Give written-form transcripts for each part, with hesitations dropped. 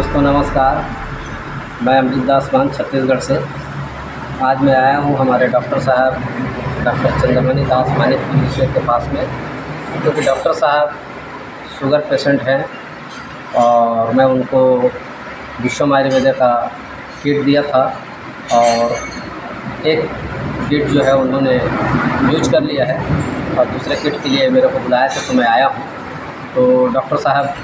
दोस्तों नमस्कार। मैं अमृत दास मान छत्तीसगढ़ से आज मैं आया हूँ हमारे डॉक्टर साहब डॉक्टर चंद्रमणि दास मानिक विषय के पास में, क्योंकि डॉक्टर साहब शुगर पेशेंट हैं और मैं उनको विश्वम आयुर्वेदा का किट दिया था और एक किट जो है उन्होंने यूज कर लिया है और दूसरे किट के लिए मेरे को बुलाया था तो मैं आया हूँ। तो डॉक्टर साहब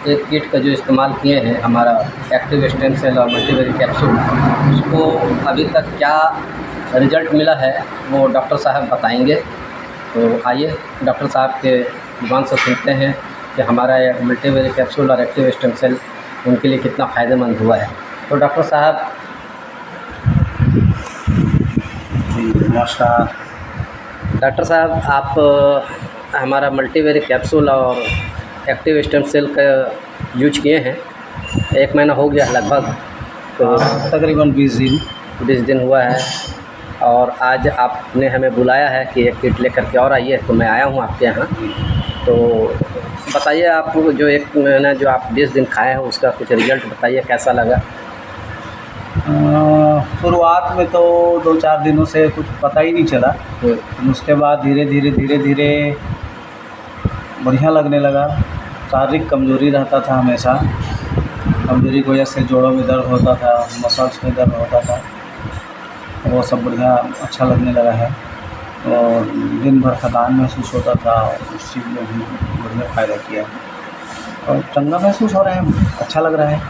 एक किट का जो इस्तेमाल किए हैं हमारा एक्टिव स्टेम सेल और मल्टीवेरी कैप्सूल, उसको अभी तक क्या रिज़ल्ट मिला है वो डॉक्टर साहब बताएंगे। तो आइए डॉक्टर साहब के जुबान से सुनते हैं कि हमारा ये मल्टीवेरी कैप्सूल और एक्टिव स्टेम सेल उनके लिए कितना फ़ायदेमंद हुआ है। तो डॉक्टर साहब जी नमस्कार। डॉक्टर साहब आप हमारा मल्टीवेरी कैप्सूल और एक्टिव स्टेम सेल का यूज किए हैं, 1 महीना हो गया लगभग, तो तकरीबन 20 दिन हुआ है और आज आपने हमें बुलाया है कि एक किट लेकर के और आइए, तो मैं आया हूँ आपके यहाँ। तो बताइए आप जो 1 महीना जो आप 20 दिन खाए हैं उसका कुछ रिज़ल्ट बताइए, कैसा लगा? शुरुआत में तो 2-4 दिनों से कुछ पता ही नहीं चला, उसके बाद धीरे धीरे बढ़िया लगने लगा। शारीरिक कमज़ोरी रहता था, हमेशा कमज़ोरी की वजह से जोड़ों में दर्द होता था, मसल्स में दर्द होता था, वो सब बढ़िया अच्छा लगने लगा है और दिन भर थकान महसूस होता था, उस चीज़ में भी बढ़िया फ़ायदा किया है और चंगा महसूस हो रहा है, अच्छा लग रहा है।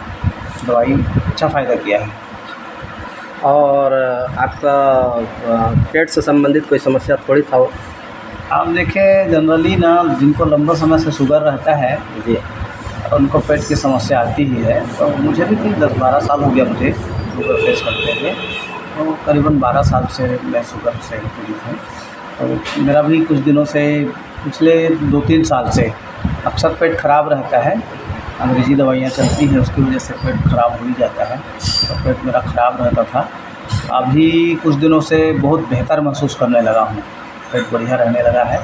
दवाई अच्छा फ़ायदा किया है। और आपका पेट से संबंधित कोई समस्या थोड़ी था वो? आप देखें जनरली ना जिनको लंबा समय से शुगर रहता है जी, उनको पेट की समस्या आती ही है। तो मुझे भी 10-12 साल हो गया मुझे शुगर फेस करते हुए, तो करीबन 12 साल से मैं शुगर से पीड़ित हूँ। तो मेरा भी कुछ दिनों से पिछले 2-3 साल से अक्सर पेट ख़राब रहता है, अंग्रेज़ी दवाइयाँ चलती हैं उसकी वजह से पेट ख़राब हो ही जाता है, तो पेट मेरा ख़राब रहता था। अभी कुछ दिनों से बहुत बेहतर महसूस करने लगा हूँ, पेट बढ़िया रहने लगा है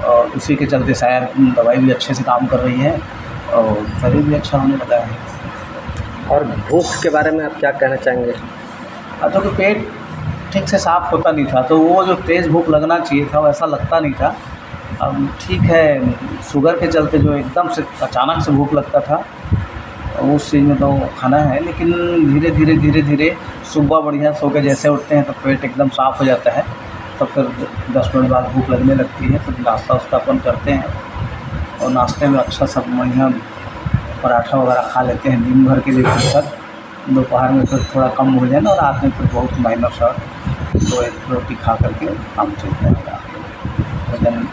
और उसी के चलते शायद दवाई भी अच्छे से काम कर रही है और शरीर भी अच्छा होने लगा है। और भूख के बारे में आप क्या कहना चाहेंगे? तो कि पेट ठीक से साफ़ होता नहीं था, तो वो जो तेज़ भूख लगना चाहिए था वैसा लगता नहीं था। अब ठीक है, शुगर के चलते जो एकदम से अचानक से भूख लगता था उस चीज़ में तो खाना है, लेकिन धीरे धीरे सुबह बढ़िया सो के जैसे उठते हैं तो पेट एकदम साफ़ हो जाता है, तो फिर 10 मिनट बाद भूख लगने लगती है। तो नाश्ता वास्ता अपन करते हैं और नाश्ते में अच्छा सब बढ़िया पराठा वगैरह खा लेते हैं दिन भर के लिए फुर्सत। दोपहर में फिर थोड़ा कम भोजन और रात में फिर बहुत माइनर सा 2-1 रोटी खा करके काम चलता है। भोजन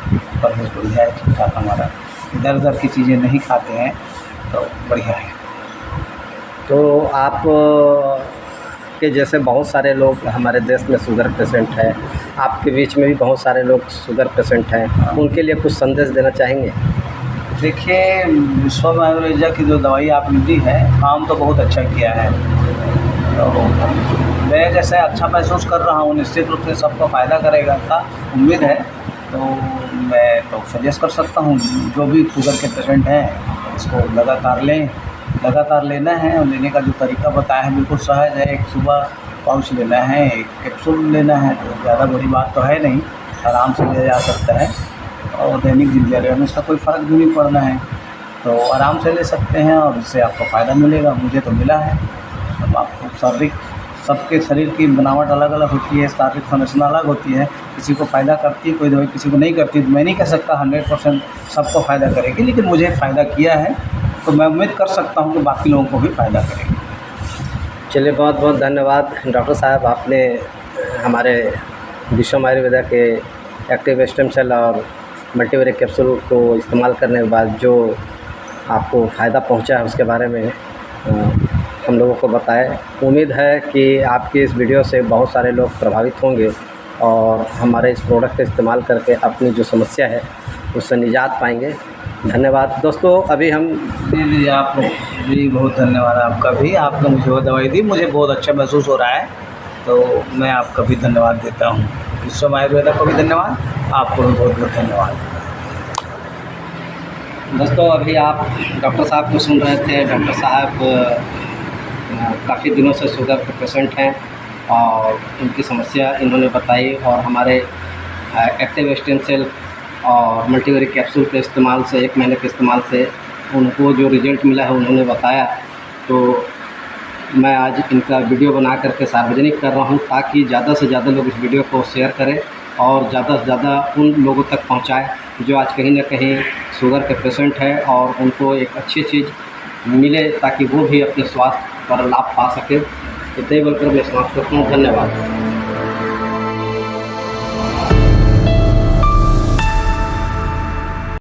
परहेज बढ़िया है, ठीक ठाक हमारा, इधर उधर की चीज़ें नहीं खाते हैं तो बढ़िया है। तो आप के जैसे बहुत सारे लोग हमारे देश में शुगर पेशेंट हैं, आपके बीच में भी बहुत सारे लोग शुगर पेशेंट हैं, उनके लिए कुछ संदेश देना चाहेंगे? देखिए, विश्वम आयुर्वेदा की जो दवाई आपने दी है काम तो बहुत अच्छा किया है, तो मैं जैसे अच्छा महसूस कर रहा हूँ, निश्चित रूप से सबको फ़ायदा करेगा ऐसा उम्मीद है। तो मैं तो सजेस्ट कर सकता हूँ जो भी शुगर के पेशेंट हैं इसको लगातार लेना है और लेने का जो तरीका बताया है बिल्कुल सहज है। एक सुबह पाउच लेना है, एक कैप्सूल लेना है, तो ज़्यादा बड़ी बात तो है नहीं, आराम से लिया जा सकता है और दैनिक दिनचर्या में इसका कोई फ़र्क भी नहीं पड़ना है, तो आराम से ले सकते हैं और इससे आपको फ़ायदा मिलेगा। मुझे तो मिला है। अब आपको सबके शरीर की बनावट अलग अलग होती है, शारीरिक संरचना अलग होती है, किसी को फ़ायदा करती है कोई दवाई, किसी को नहीं करती। मैं नहीं कह सकता 100% सबको फ़ायदा करेगी, लेकिन मुझे फ़ायदा किया है तो मैं उम्मीद कर सकता हूँ कि बाकी लोगों को भी फ़ायदा करेगी। चलिए, बहुत बहुत धन्यवाद डॉक्टर साहब, आपने हमारे विश्वम आयुर्वेदा के एक्टिव स्टेम सेल और मल्टीवेरी कैप्सूल को इस्तेमाल करने के बाद जो आपको फ़ायदा पहुंचा है उसके बारे में हम लोगों को बताएं। उम्मीद है कि आपकी इस वीडियो से बहुत सारे लोग प्रभावित होंगे और हमारे इस प्रोडक्ट का इस्तेमाल करके अपनी जो समस्या है उससे निजात पाएंगे। धन्यवाद दोस्तों। अभी हम जी आप जी बहुत धन्यवाद आपका भी, आपने मुझे वो दवाई दी, मुझे बहुत अच्छा महसूस हो रहा है, तो मैं आपका भी धन्यवाद देता हूँ। विश्वम आयुर्वेदा को भी धन्यवाद, आपको भी बहुत बहुत धन्यवाद। दोस्तों अभी आप डॉक्टर साहब को सुन रहे थे। डॉक्टर साहब काफ़ी दिनों से शुगर के पेशेंट हैं और उनकी समस्या इन्होंने बताई और हमारे एक्टिव स्टेम सेल और मल्टीवेरी कैप्सूल के इस्तेमाल से 1 महीने के इस्तेमाल से उनको जो रिज़ल्ट मिला है उन्होंने बताया। तो मैं आज इनका वीडियो बना करके सार्वजनिक कर रहा हूँ ताकि ज़्यादा से ज़्यादा लोग इस वीडियो को शेयर करें और ज़्यादा से ज़्यादा उन लोगों तक पहुँचाएँ जो आज कहीं न कहीं शुगर के पेशेंट हैं और उनको एक अच्छी चीज़ मिले ताकि वो भी अपने स्वास्थ्य पर लाभ पा सकें। इतना ही बोलकर मैं समाप्त करता हूँ। धन्यवाद।